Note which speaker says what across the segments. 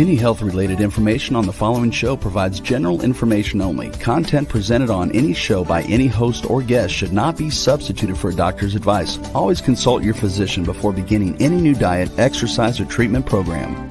Speaker 1: Any health-related information on the following show provides general information only. Content presented on any show by any host or guest should not be substituted for a doctor's advice. Always consult your physician before beginning any new diet, exercise, or treatment program.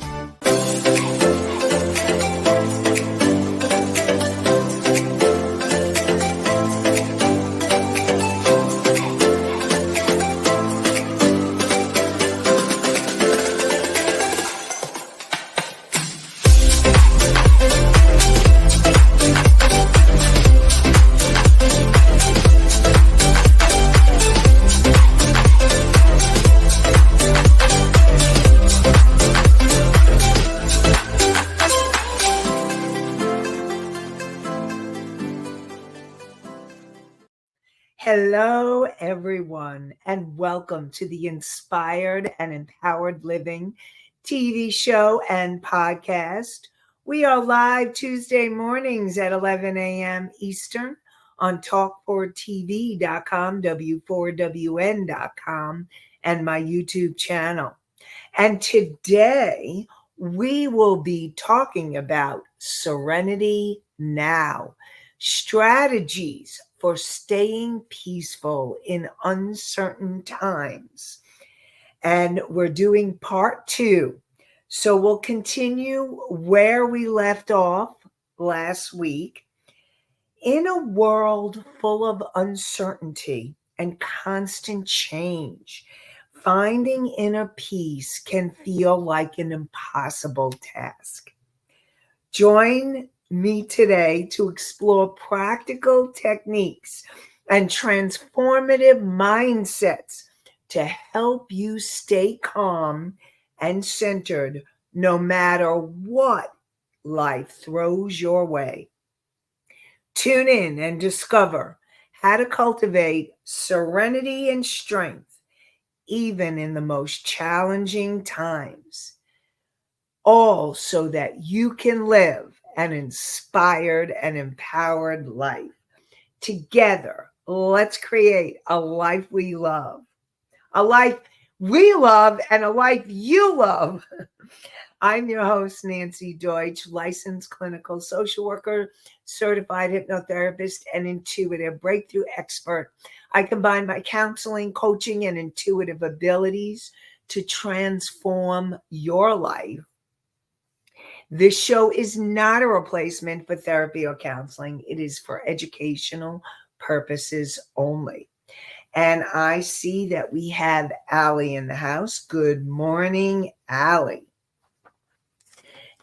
Speaker 2: Hello, everyone, and welcome to the Inspired and Empowered Living TV show and podcast. We are live Tuesday mornings at 11 a.m. Eastern on talk4tv.com, w4wn.com, and my YouTube channel. And today we will be talking about Serenity Now, strategies for staying peaceful in uncertain times. And we're doing part 2. So we'll continue where we left off last week. In a world full of uncertainty and constant change, finding inner peace can feel like an impossible task. Join me today to explore practical techniques and transformative mindsets to help you stay calm and centered no matter what life throws your way. Tune in and discover how to cultivate serenity and strength even in the most challenging times, all so that you can live an inspired and empowered life. Together, let's create a life we love. A life we love and a life you love. I'm your host, Nanci Deutsch, licensed clinical social worker, certified hypnotherapist, and intuitive breakthrough expert. I combine my counseling, coaching, and intuitive abilities to transform your life. This show is not a replacement for therapy or counseling. It is for educational purposes only. And I see that we have Allie in the house. Good morning, Allie.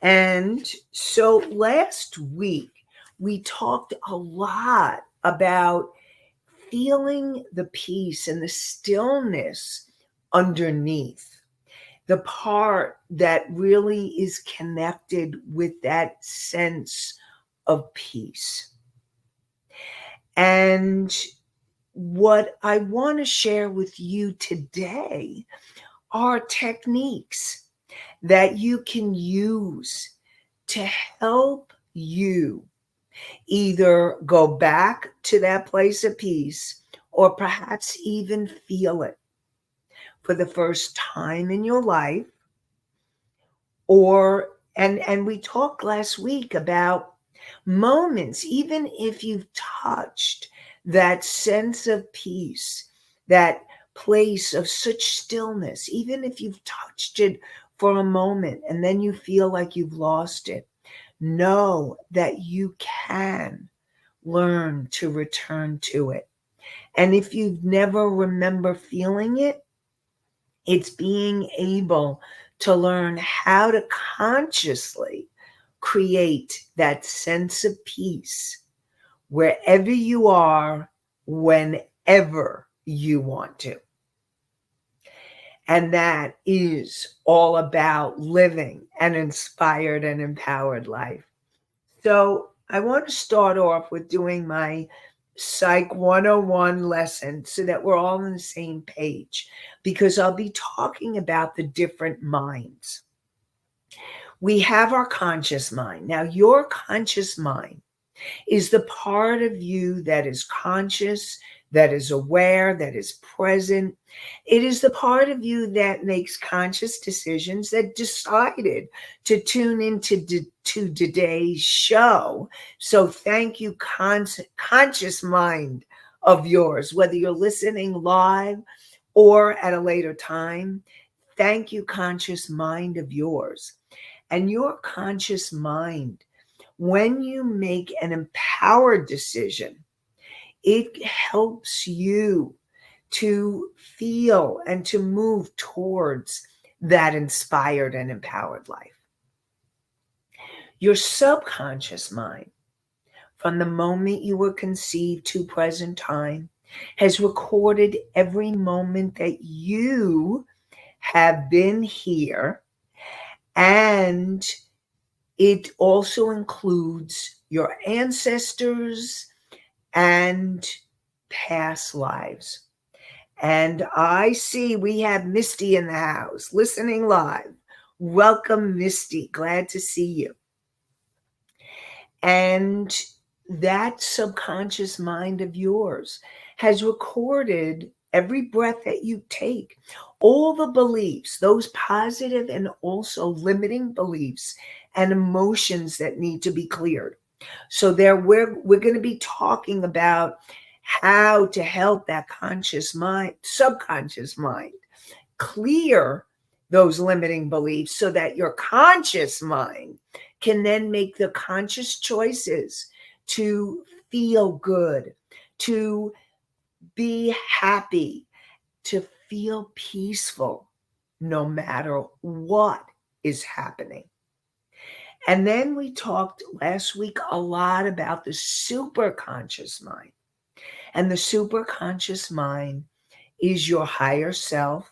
Speaker 2: And so last week, we talked a lot about feeling the peace and the stillness underneath. The part that really is connected with that sense of peace. And what I want to share with you today are techniques that you can use to help you either go back to that place of peace or perhaps even feel it for the first time in your life. And we talked last week about moments, even if you've touched that sense of peace, that place of such stillness, even if you've touched it for a moment and then you feel like you've lost it, know that you can learn to return to it. And if you've never remember feeling it, it's being able to learn how to consciously create that sense of peace wherever you are, whenever you want to. And that is all about living an inspired and empowered life. So I want to start off with doing my Psych 101 lesson so that we're all on the same page, because I'll be talking about the different minds. We have our conscious mind. Now, your conscious mind is the part of you that is conscious, that is aware, that is present. It is the part of you that makes conscious decisions, that decided to tune into to today's show. So thank you, conscious mind of yours, whether you're listening live or at a later time. Thank you, conscious mind of yours. And your conscious mind, when you make an empowered decision, it helps you to feel and to move towards that inspired and empowered life. Your subconscious mind, from the moment you were conceived to present time, has recorded every moment that you have been here, and it also includes your ancestors and past lives. And I see we have Misty in the house listening live. Welcome, Misty. Glad to see you. And that subconscious mind of yours has recorded every breath that you take, all the beliefs, those positive and also limiting beliefs and emotions that need to be cleared. So we're going to be talking about how to help that subconscious mind, clear those limiting beliefs so that your conscious mind can then make the conscious choices to feel good, to be happy, to feel peaceful, no matter what is happening. And then we talked last week a lot about the superconscious mind. And the superconscious mind is your higher self.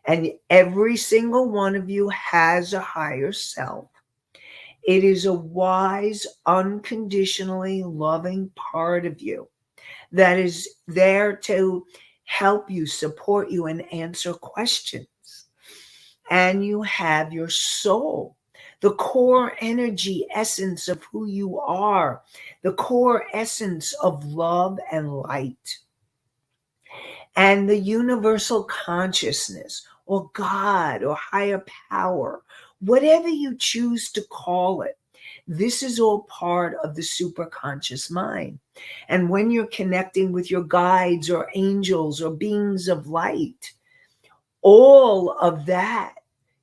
Speaker 2: And every single one of you has a higher self. It is a wise, unconditionally loving part of you that is there to help you, support you, and answer questions. And you have your soul, the core energy essence of who you are, the core essence of love and light. And the universal consciousness, or God, or higher power, whatever you choose to call it. This is all part of the superconscious mind. And when you're connecting with your guides or angels or beings of light, all of that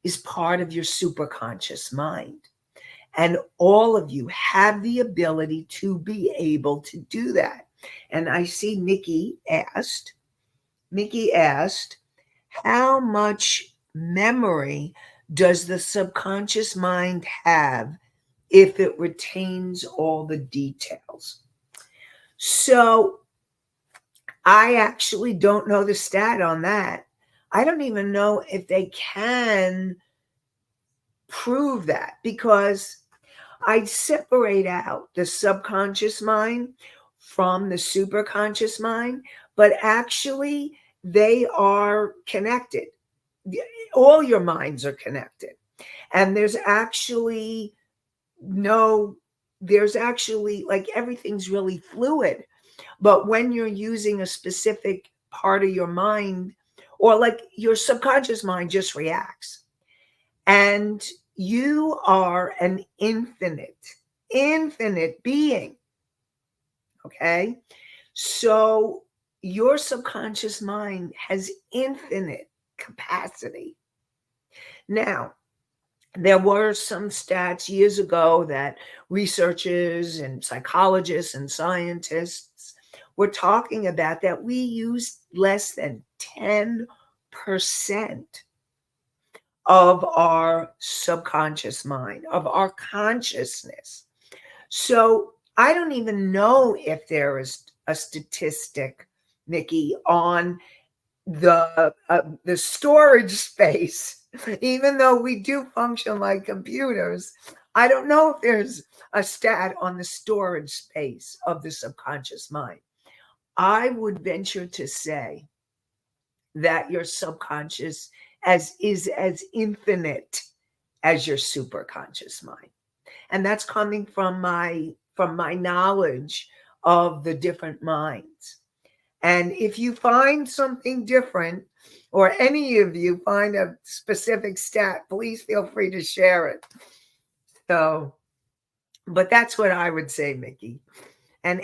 Speaker 2: is part of your superconscious mind. And all of you have the ability to be able to do that. And I see Mickey asked, how much memory does the subconscious mind have if it retains all the details? So I actually don't know the stat on that. I don't even know if they can prove that, because I separate out the subconscious mind from the superconscious mind, but actually they are connected. All your minds are connected. And there's actually like everything's really fluid. But when you're using a specific part of your mind, or like your subconscious mind just reacts. And you are an infinite being. Okay? So your subconscious mind has infinite capacity. Now, there were some stats years ago that researchers and psychologists and scientists were talking about, that we use less than 10% of our subconscious mind, of our consciousness. So I don't even know if there is a statistic, Nikki, on the storage space. Even though we do function like computers, I don't know if there's a stat on the storage space of the subconscious mind. I would venture to say that your subconscious is as infinite as your superconscious mind. And that's coming from my from my knowledge of the different minds. And if you find something different, or any of you find a specific stat, please feel free to share it. So, but that's what I would say, Mickey. And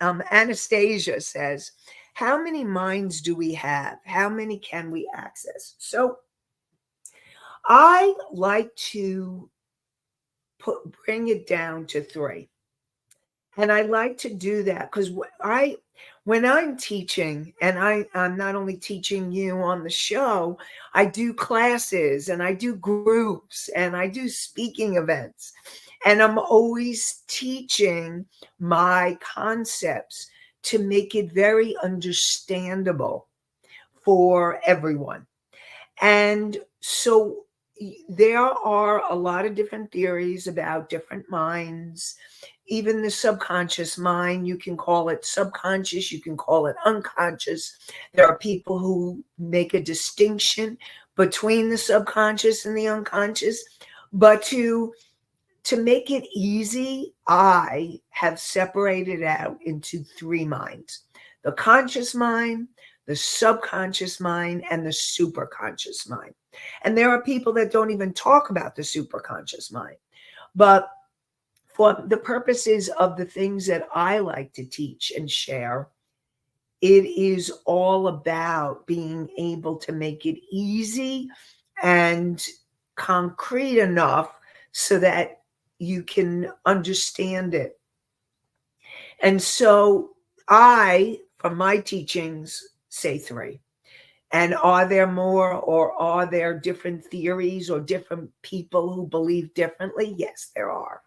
Speaker 2: Anastasia says, how many minds do we have? How many can we access? So I like to bring it down to 3. And I like to do that because when I'm teaching, and I'm not only teaching you on the show, I do classes and I do groups and I do speaking events. And I'm always teaching my concepts to make it very understandable for everyone. And so there are a lot of different theories about different minds. Even the subconscious mind, you can call it subconscious, you can call it unconscious. There are people who make a distinction between the subconscious and the unconscious. But to make it easy, I have separated out into 3 minds: the conscious mind, the subconscious mind, and the superconscious mind. And there are people that don't even talk about the superconscious mind. But for the purposes of the things that I like to teach and share, it is all about being able to make it easy and concrete enough so that you can understand it. And so I, from my teachings, say 3. And are there more, or are there different theories or different people who believe differently? Yes, there are.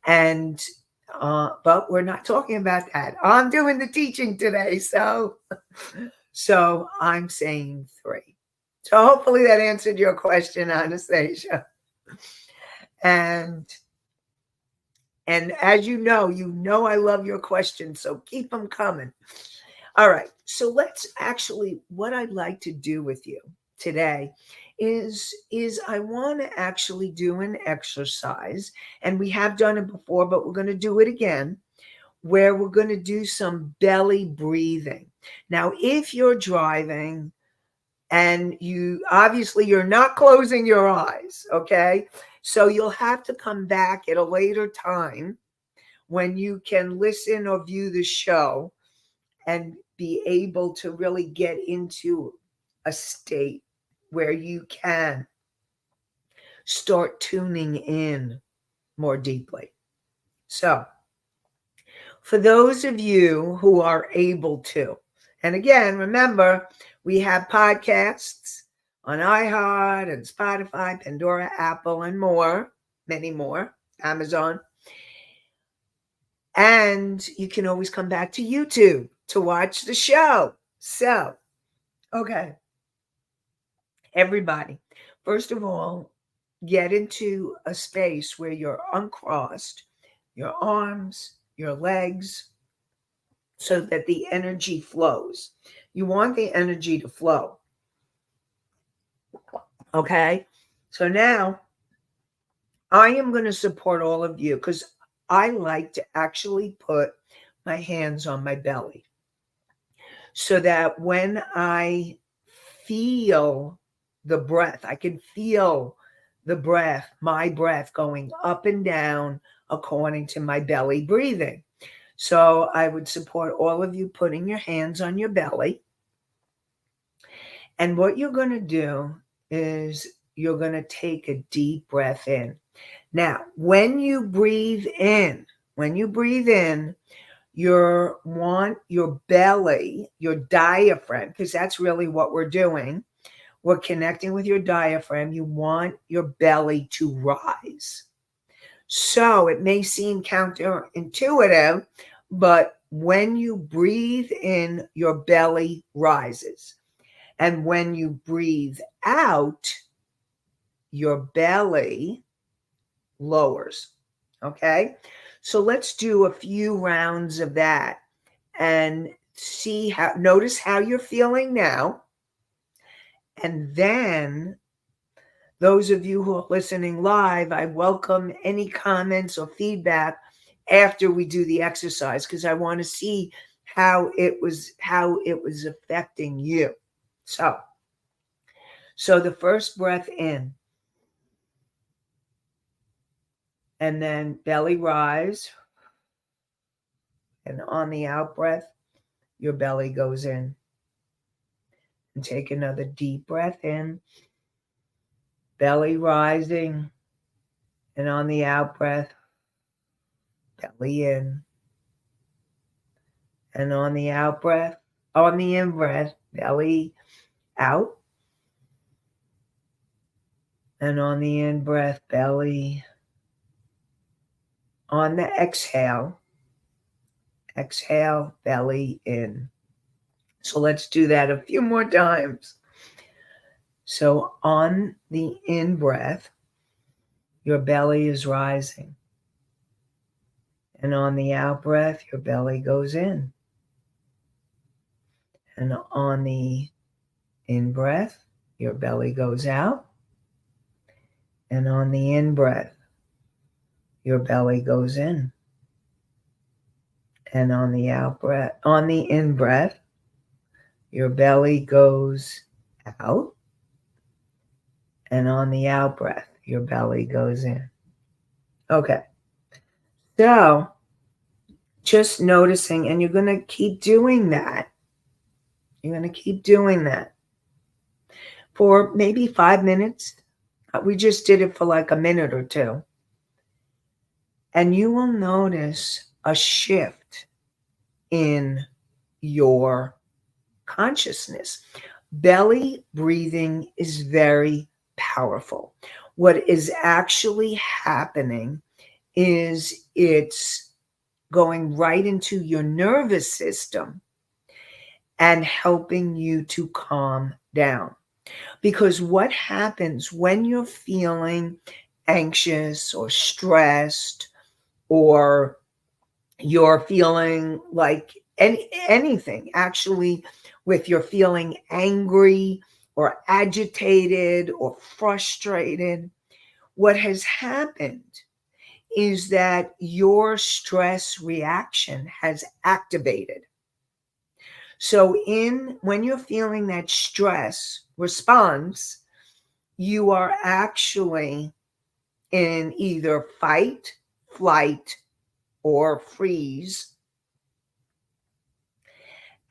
Speaker 2: And but we're not talking about that. I'm doing the teaching today, so I'm saying 3. So hopefully that answered your question, Anastasia. And as you know I love your questions, so keep them coming. All right, so let's actually, what I'd like to do with you today is I want to actually do an exercise, and we have done it before, but we're going to do it again, where we're going to do some belly breathing. Now, if you're driving and you're not closing your eyes, okay? So you'll have to come back at a later time when you can listen or view the show and be able to really get into a state where you can start tuning in more deeply. So, for those of you who are able to, and again, remember, we have podcasts on iHeart and Spotify, Pandora, Apple, and more, many more, Amazon. And you can always come back to YouTube to watch the show. So, okay, everybody, first of all, get into a space where you're uncrossed, your arms, your legs, so that the energy flows. You want the energy to flow. Okay? So now I am going to support all of you because I like to actually put my hands on my belly so that when I feel the breath, I can feel the breath, my breath going up and down according to my belly breathing. So I would support all of you putting your hands on your belly. And what you're going to do is you're going to take a deep breath in. Now, when you breathe in, you want your belly, your diaphragm, because that's really what we're doing. We're connecting with your diaphragm. You want your belly to rise. So it may seem counterintuitive, but when you breathe in, your belly rises. And when you breathe out, your belly lowers. Okay? So let's do a few rounds of that and notice how you're feeling now. And then those of you who are listening live, I welcome any comments or feedback after we do the exercise, because I want to see how it was affecting you. So the first breath in, and then belly rise, and on the out breath, your belly goes in. And take another deep breath in, belly rising, and on the out breath, belly in. And on the out breath, on the in breath, belly out. And on the in breath, belly. On the exhale, belly in. So let's do that a few more times. So on the in breath, your belly is rising. And on the out breath, your belly goes in. And on the in breath, your belly goes out. And on the in breath, your belly goes in. And on the out breath, on the in breath, your belly goes out. And on the out breath, your belly goes in. Okay. So just noticing, and you're going to keep doing that. You're going to keep doing that for maybe 5 minutes. We just did it for like a minute or two. And you will notice a shift in your consciousness. Belly breathing is very powerful. What is actually happening is it's going right into your nervous system and helping you to calm down. Because what happens when you're feeling anxious or stressed, or you're feeling like anything, actually, with you're feeling angry or agitated or frustrated, what has happened is that your stress reaction has activated. So when you're feeling that stress response, you are actually in either fight, flight, or freeze.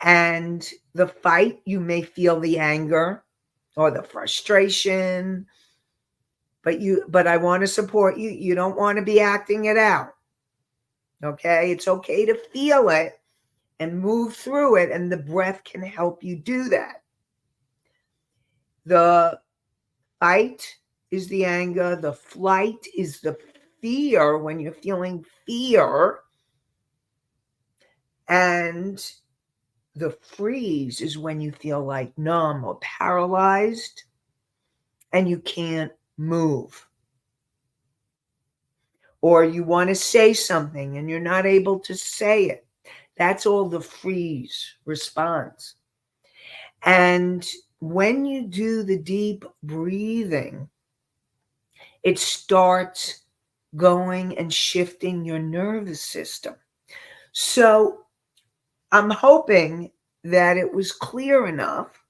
Speaker 2: And the fight, you may feel the anger or the frustration, but I want to support you. You don't want to be acting it out. Okay? It's okay to feel it and move through it, and the breath can help you do that. The fight is the anger, the flight is the fear when you're feeling fear, and the freeze is when you feel like numb or paralyzed and you can't move. Or you want to say something and you're not able to say it. That's all the freeze response. And when you do the deep breathing, it starts going and shifting your nervous system. So I'm hoping that it was clear enough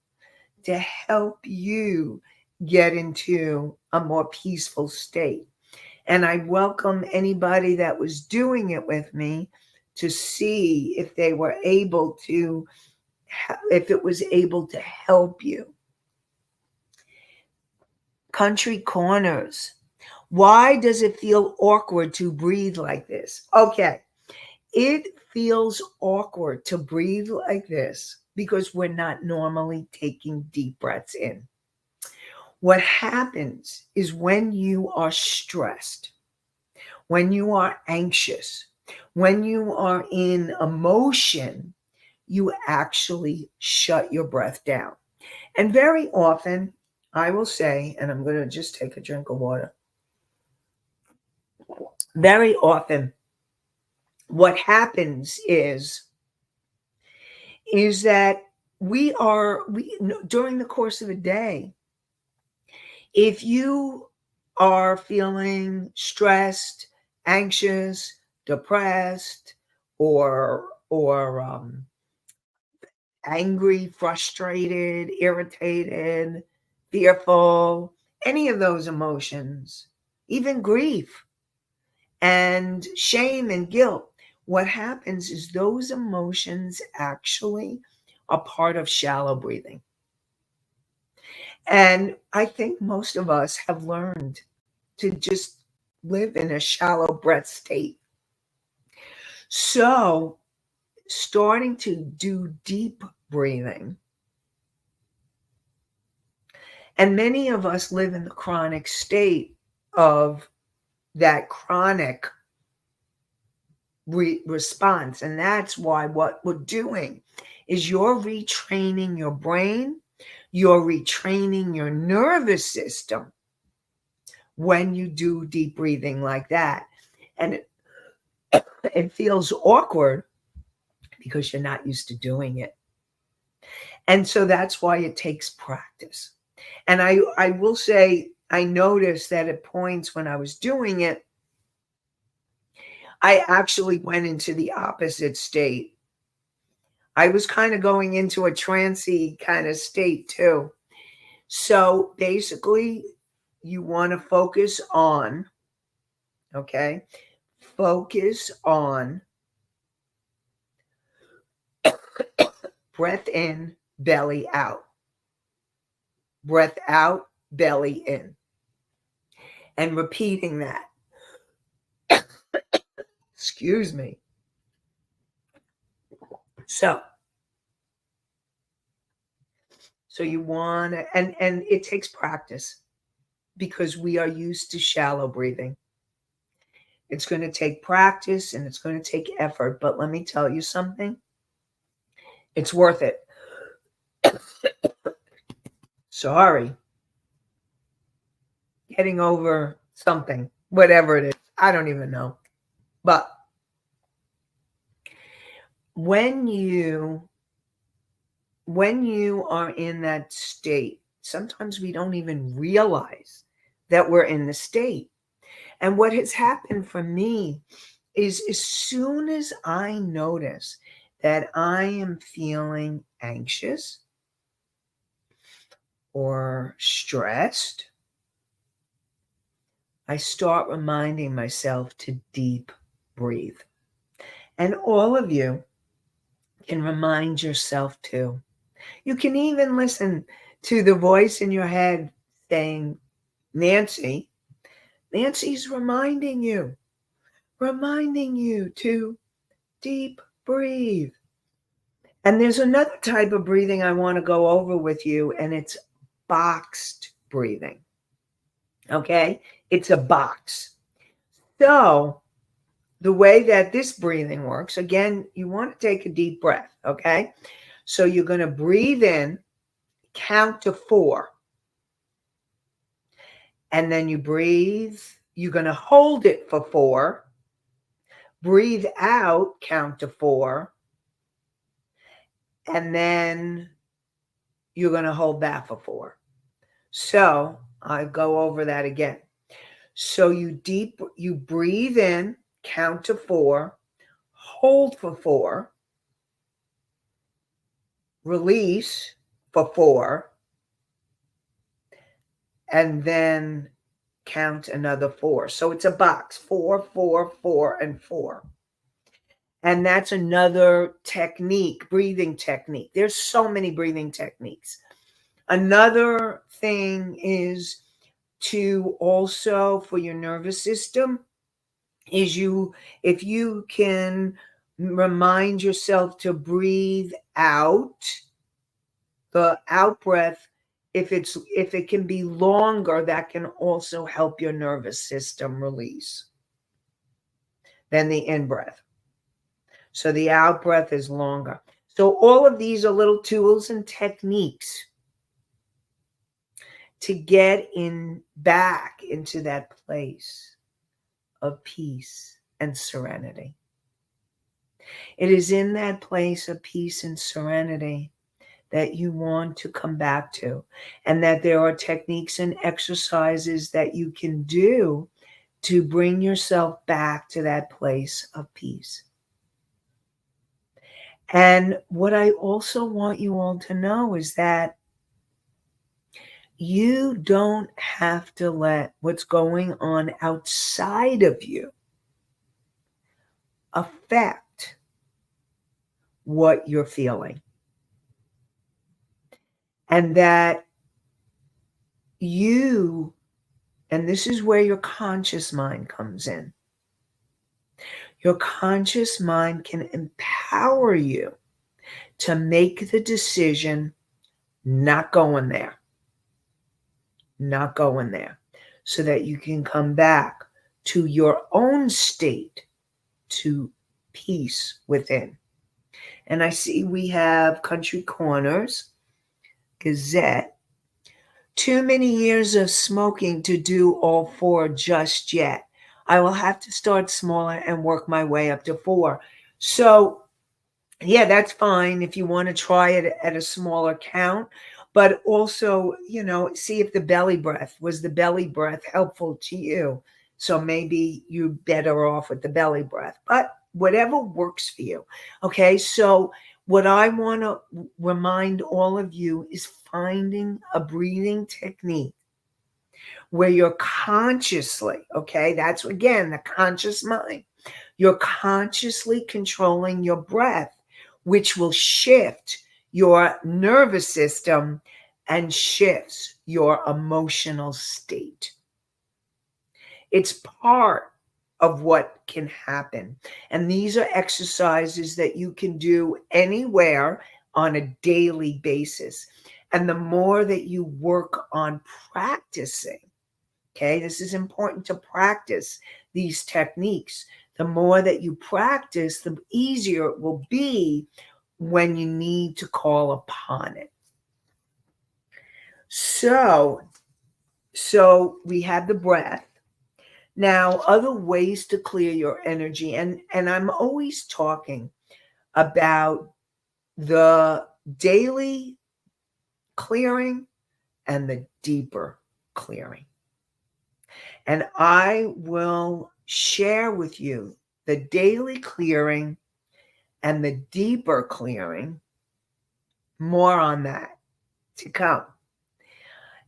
Speaker 2: to help you get into a more peaceful state. And I welcome anybody that was doing it with me to see if they were able to, if it was able to help you. Country Corners. Why does it feel awkward to breathe like this? Okay. It feels awkward to breathe like this because we're not normally taking deep breaths in. What happens is when you are stressed, when you are anxious, when you are in emotion, you actually shut your breath down. And very often, I will say, and I'm going to just take a drink of water. Very often, what happens is that we during the course of a day, if you are feeling stressed, anxious, depressed, or angry, frustrated, irritated, fearful, any of those emotions, even grief and shame and guilt, what happens is those emotions actually are part of shallow breathing. And I think most of us have learned to just live in a shallow breath state. So, starting to do deep breathing, and many of us live in the chronic state of that chronic response. And that's why what we're doing is you're retraining your brain, you're retraining your nervous system when you do deep breathing like that. And it feels awkward because you're not used to doing it. And so that's why it takes practice. And I will say, I noticed that at points when I was doing it, I actually went into the opposite state. I was kind of going into a trancy kind of state too. So basically, you want to focus on, okay, focus on breath in, belly out. Breath out, belly in. And repeating that. Excuse me. So you want to, and it takes practice because we are used to shallow breathing. It's going to take practice and it's going to take effort. But let me tell you something. It's worth it. Sorry. Getting over something, whatever it is. I don't even know. But when you are in that state, sometimes we don't even realize that we're in the state. And what has happened for me is as soon as I notice that I am feeling anxious or stressed, I start reminding myself to deep breathe. And all of you can remind yourself too. You can even listen to the voice in your head saying, Nanci. Nanci's reminding you to deep breathe. And there's another type of breathing I want to go over with you, and it's boxed breathing. Okay? It's a box. So the way that this breathing works, again, you want to take a deep breath, okay? So you're going to breathe in, count to 4. And then you breathe. You're going to hold it for 4. Breathe out, count to 4. And then you're going to hold that for 4. So I'll go over that again. So you breathe in, count to 4, hold for 4, release for 4, and then count another 4. So it's a box, 4, 4, 4, and 4. And that's another technique, breathing technique. There's so many breathing techniques. Another thing is to also, for your nervous system, is if you can remind yourself to breathe out, the out breath, if it can be longer, that can also help your nervous system release than the in breath. So the out breath is longer. So all of these are little tools and techniques to get back into that place of peace and serenity. It is in that place of peace and serenity that you want to come back to, and that there are techniques and exercises that you can do to bring yourself back to that place of peace. And what I also want you all to know is that you don't have to let what's going on outside of you affect what you're feeling. And that you, and this is where your conscious mind comes in. Your conscious mind can empower you to make the decision not going there, so that you can come back to your own state, to peace within. And I see we have Country Corners, Gazette. Too many years of smoking to do all four just yet. I will have to start smaller and work my way up to 4. So, yeah, that's fine if you want to try it at a smaller count. But also, see if the belly breath, was the belly breath helpful to you? So maybe you're better off with the belly breath. But whatever works for you. Okay, so what I want to remind all of you is finding a breathing technique where you're consciously, okay, that's again the conscious mind, you're consciously controlling your breath, which will shift your nervous system and shifts your emotional state. It's part of what can happen. And these are exercises that you can do anywhere on a daily basis. And the more that you work on practicing, okay, this is important to practice these techniques. The more that you practice, the easier it will be when you need to call upon it. So we have the breath. Now, other ways to clear your energy, and I'm always talking about the daily clearing and the deeper clearing. And I will share with you the daily clearing and the deeper clearing. More on that to come.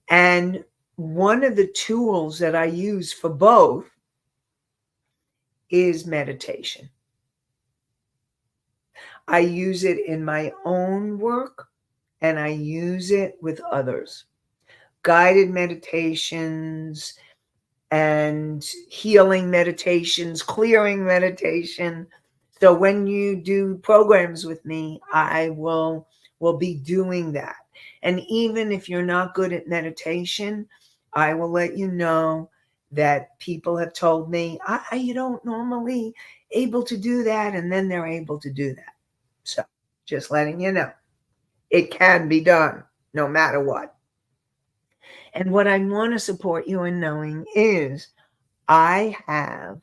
Speaker 2: And one of the tools that I use for both is meditation. I use it in my own work and I use it with others. Guided meditations and healing meditations, clearing meditation. So when you do programs with me, I will be doing that. And even if you're not good at meditation, I will let you know that people have told me, you don't normally able to do that, and then they're able to do that. So just letting you know, it can be done no matter what. And what I want to support you in knowing is I have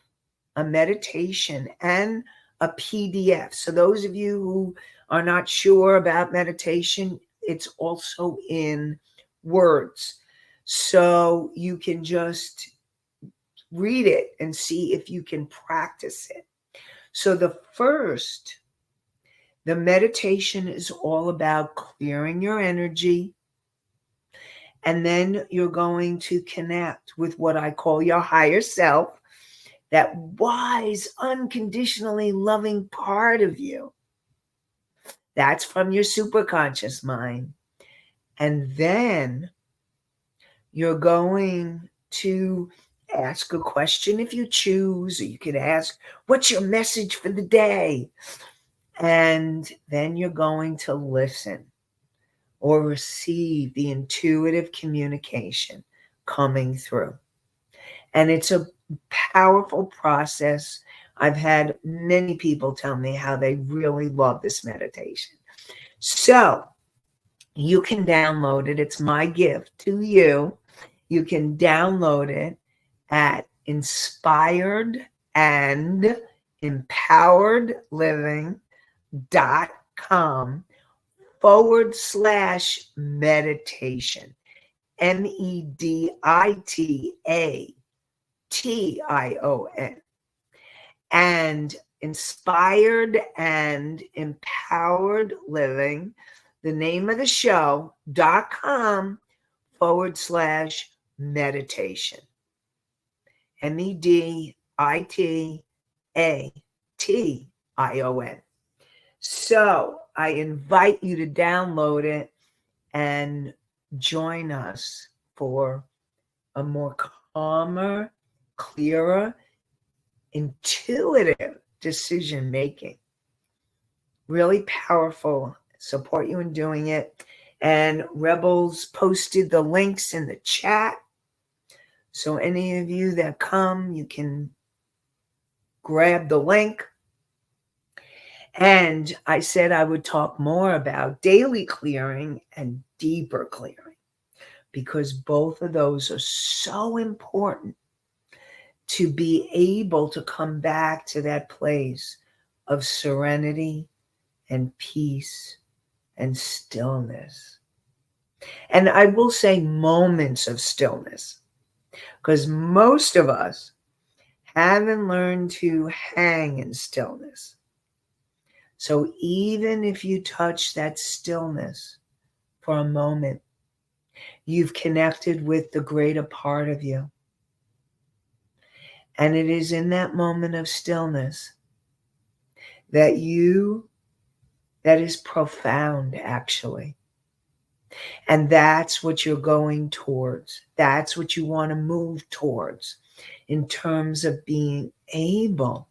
Speaker 2: a meditation and a PDF. So those of you who are not sure about meditation, it's also in words. So you can just read it and see if you can practice it. So the meditation is all about clearing your energy. And then you're going to connect with what I call your higher self, that wise, unconditionally loving part of you. That's from your superconscious mind. And then you're going to ask a question if you choose, or you could ask, what's your message for the day? And then you're going to listen or receive the intuitive communication coming through. And it's a powerful process. I've had many people tell me how they really love this meditation. So you can download it. It's my gift to you. You can download it at inspiredandempoweredliving.com/meditation. MEDITA And Inspired and Empowered Living, the name of the show.com/meditation. MEDITATION. So I invite you to download it and join us for a more calmer, clearer, intuitive decision making. Really powerful. Support you in doing it. And Rebels posted the links in the chat. So any of you that come, you can grab the link. And I said I would talk more about daily clearing and deeper clearing, because both of those are so important to be able to come back to that place of serenity and peace and stillness. And I will say moments of stillness, because most of us haven't learned to hang in stillness. So even if you touch that stillness for a moment, you've connected with the greater part of you. And it is in that moment of stillness that is profound, actually. And that's what you're going towards. That's what you want to move towards in terms of being able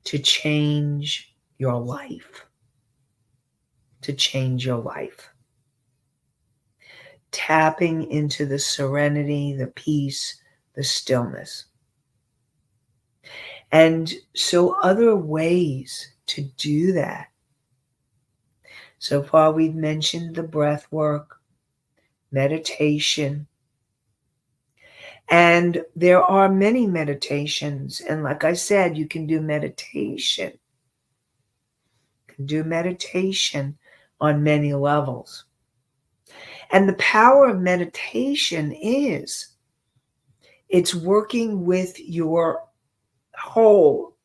Speaker 2: to change your life. To change your life. Tapping into the serenity, the peace, the stillness. And so other ways to do that. So far we've mentioned the breath work, meditation. And there are many meditations. And like I said, you can do meditation. You can do meditation on many levels. And the power of meditation is it's working with your whole,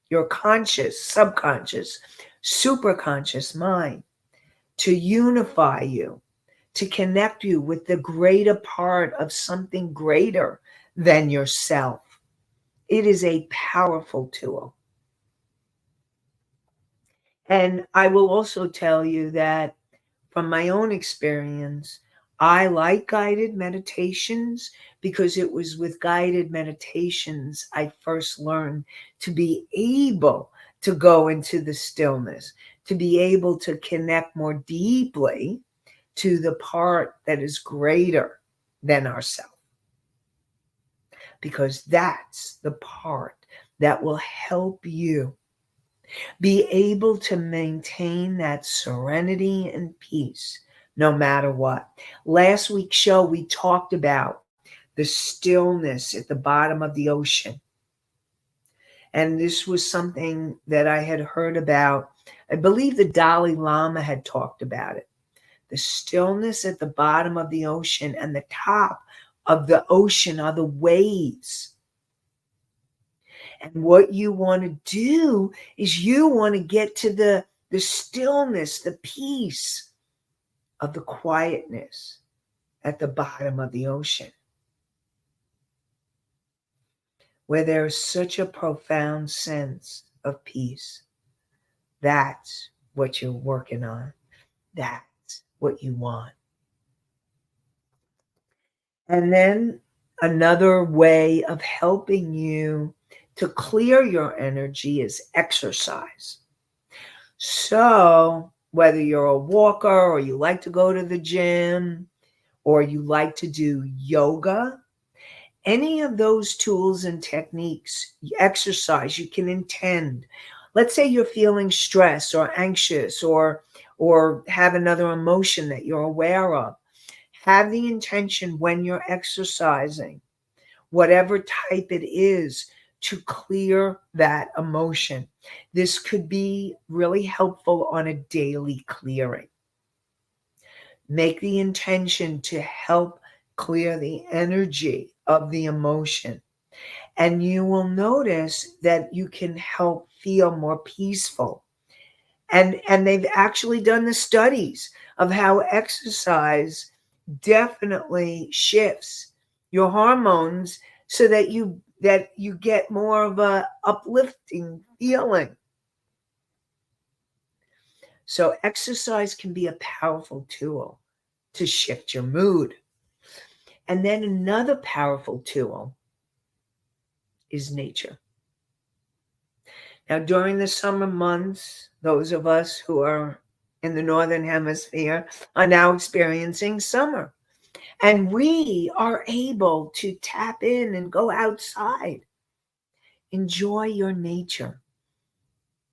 Speaker 2: your conscious, subconscious, superconscious mind to unify you, to connect you with the greater part of something greater than yourself. It is a powerful tool. And I will also tell you that from my own experience, I like guided meditations because it was with guided meditations I first learned to be able to go into the stillness, to be able to connect more deeply to the part that is greater than ourselves. Because that's the part that will help you be able to maintain that serenity and peace no matter what. Last week's show, we talked about the stillness at the bottom of the ocean. And this was something that I had heard about. I believe the Dalai Lama had talked about it. The stillness at the bottom of the ocean, and the top of the ocean are the waves. And what you want to do is you want to get to the stillness, the peace of the quietness at the bottom of the ocean, where there is such a profound sense of peace. That's what you're working on. That's what you want. And then another way of helping you to clear your energy is exercise. So whether you're a walker or you like to go to the gym or you like to do yoga, any of those tools and techniques, exercise, you can intend. Let's say you're feeling stressed or anxious or have another emotion that you're aware of. Have the intention when you're exercising, whatever type it is, to clear that emotion. This could be really helpful on a daily clearing. Make the intention to help clear the energy of the emotion. And you will notice that you can help feel more peaceful. And they've actually done the studies of how exercise definitely shifts your hormones so that you get more of a uplifting feeling. So exercise can be a powerful tool to shift your mood. And then another powerful tool is nature. Now, during the summer months, those of us who are in the Northern Hemisphere are now experiencing summer. And we are able to tap in and go outside. Enjoy your nature.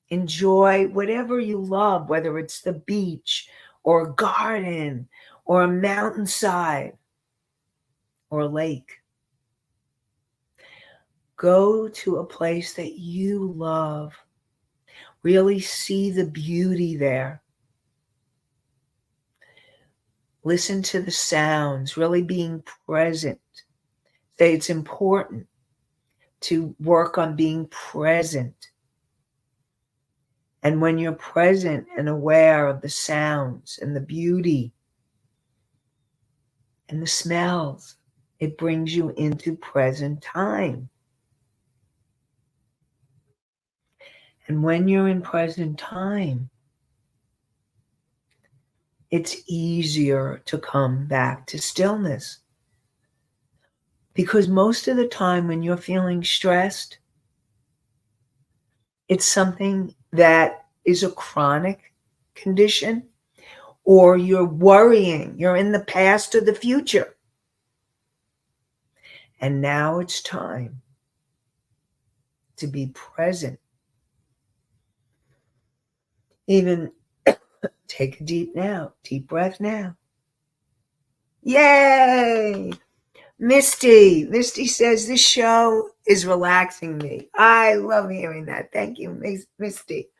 Speaker 2: Enjoy whatever you love, whether it's the beach or a garden or a mountainside or a lake. Go to a place that you love. Really see the beauty there. Listen to the sounds, really being present. Say it's important to work on being present. And when you're present and aware of the sounds and the beauty and the smells, it brings you into present time. And when you're in present time, it's easier to come back to stillness. Because most of the time when you're feeling stressed, it's something that is a chronic condition, or you're worrying, you're in the past or the future. And now it's time to be present. Even take a deep breath now. Yay! Misty says this show is relaxing me. I love hearing that. Thank you, Misty.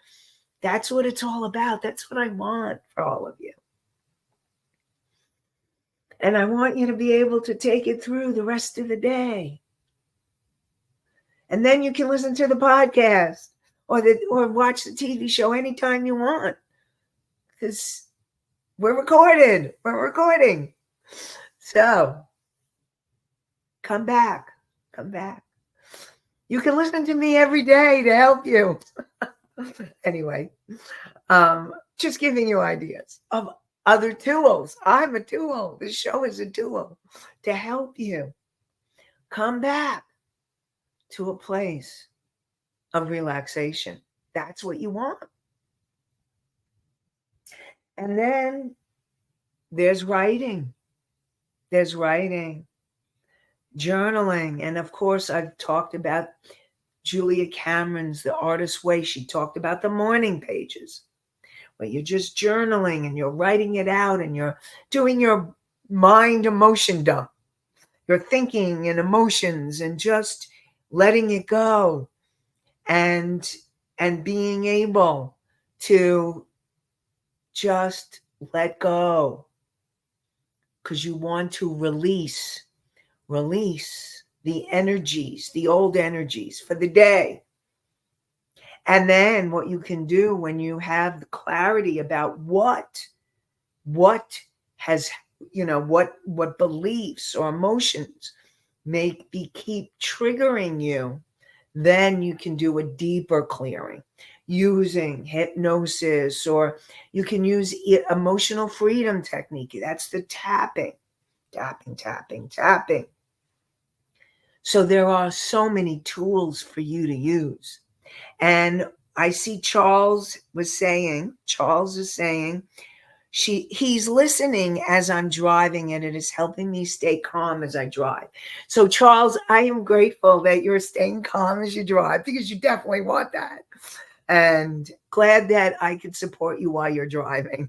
Speaker 2: That's what it's all about. That's what I want for all of you. And I want you to be able to take it through the rest of the day. And then you can listen to the podcast or watch the TV show anytime you want. Because we're recording. So come back. You can listen to me every day to help you. Anyway, just giving you ideas of other tools. I'm a tool. This show is a tool to help you come back to a place of relaxation. That's what you want. And then there's writing. Journaling. And of course, I've talked about Julia Cameron's The Artist's Way. She talked about the morning pages, where you're just journaling and you're writing it out and you're doing your mind emotion dump. You're thinking and emotions and just letting it go and being able to just let go, because you want to release the energies, the old energies for the day. And then what you can do when you have the clarity about what has, what beliefs or emotions keep triggering you, then you can do a deeper clearing using hypnosis, or you can use emotional freedom technique. That's the tapping. So there are so many tools for you to use. And I see Charles is saying he's listening as I'm driving, and it is helping me stay calm as I drive. So Charles, I am grateful that you're staying calm as you drive, because you definitely want that. And glad that I could support you while you're driving.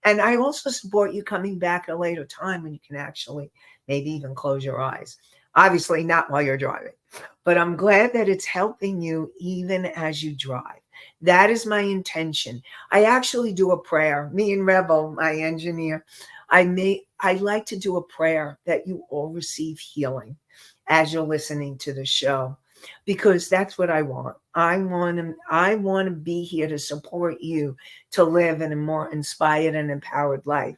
Speaker 2: And I also support you coming back at a later time when you can actually maybe even close your eyes. Obviously not while you're driving, but I'm glad that it's helping you even as you drive. That is my intention. I actually do a prayer. Me and Rebel, my engineer, I like to do a prayer that you all receive healing as you're listening to the show, because that's what I want. I want to be here to support you to live in a more inspired and empowered life,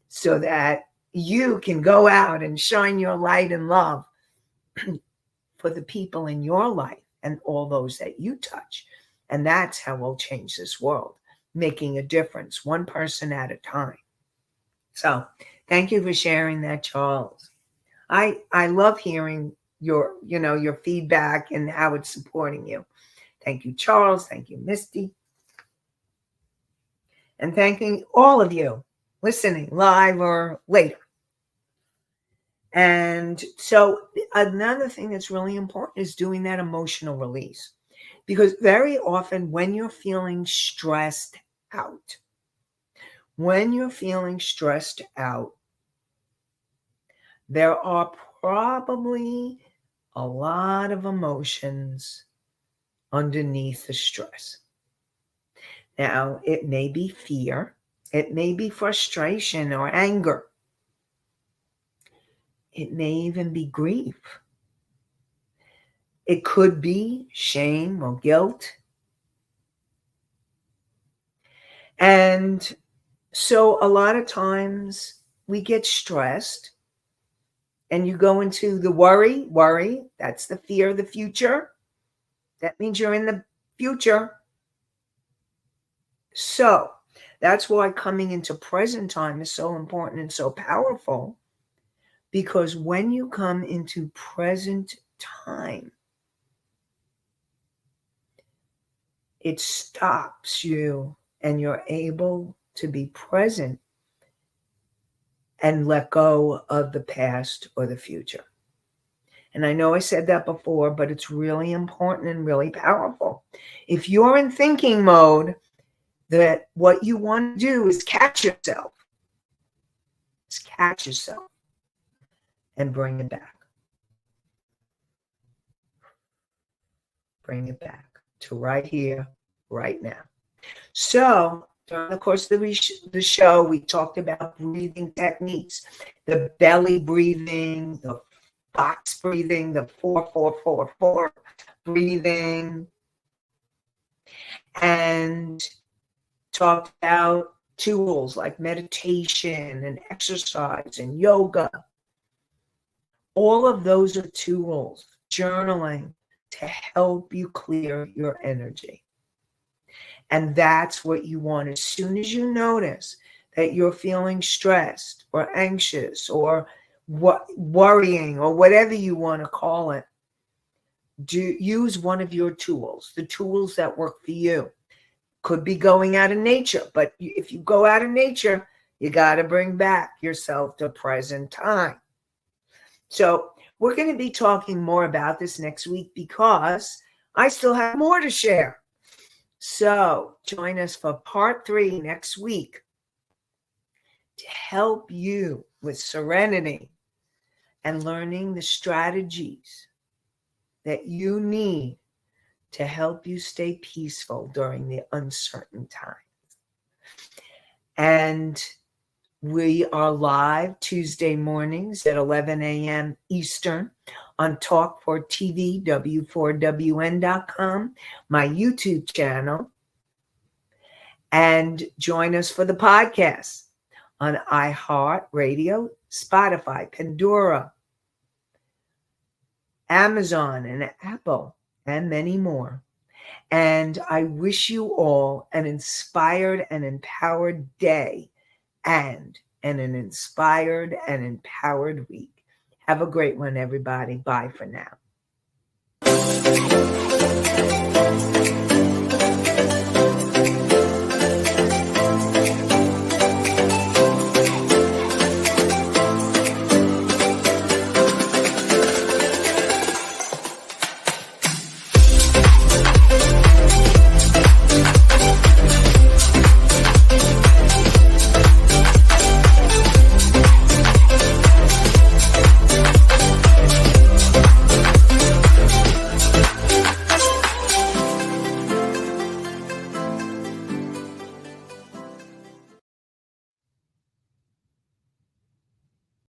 Speaker 2: so that you can go out and shine your light and love for the people in your life and all those that you touch. And that's how we'll change this world, making a difference, one person at a time. So thank you for sharing that, Charles. I love hearing your feedback and how it's supporting you. Thank you, Charles. Thank you, Misty. And thanking all of you listening live or later. And so another thing that's really important is doing that emotional release. Because very often when you're feeling stressed out, there are probably a lot of emotions underneath the stress. Now, it may be fear, it may be frustration or anger, it may even be grief. It could be shame or guilt. And so a lot of times we get stressed and you go into the worry, that's the fear of the future. That means you're in the future. So that's why coming into present time is so important and so powerful, because when you come into present time, it stops you and you're able to be present and let go of the past or the future. And I know I said that before, but it's really important and really powerful. If you're in thinking mode, that what you want to do is catch yourself. Just catch yourself and bring it back. Bring it back to right here, right now. So during the course of the show, we talked about breathing techniques, the belly breathing, the box breathing, the 4-4-4-4 breathing, and talked about tools like meditation and exercise and yoga. All of those are tools, journaling, to help you clear your energy. And that's what you want. As soon as you notice that you're feeling stressed or anxious or worrying or whatever you want to call it, use one of your tools, the tools that work for you. Could be going out in nature, but if you go out in nature, you got to bring back yourself to present time. So we're going to be talking more about this next week because I still have more to share. So join us for part 3 next week to help you with serenity and learning the strategies that you need to help you stay peaceful during the uncertain times. And we are live Tuesday mornings at 11 a.m. Eastern on Talk4TV, W4WN.com, my YouTube channel. And join us for the podcast on iHeartRadio, Spotify, Pandora, Amazon, and Apple, and many more. And I wish you all an inspired and empowered day and an inspired and empowered week. Have a great one, everybody. Bye for now.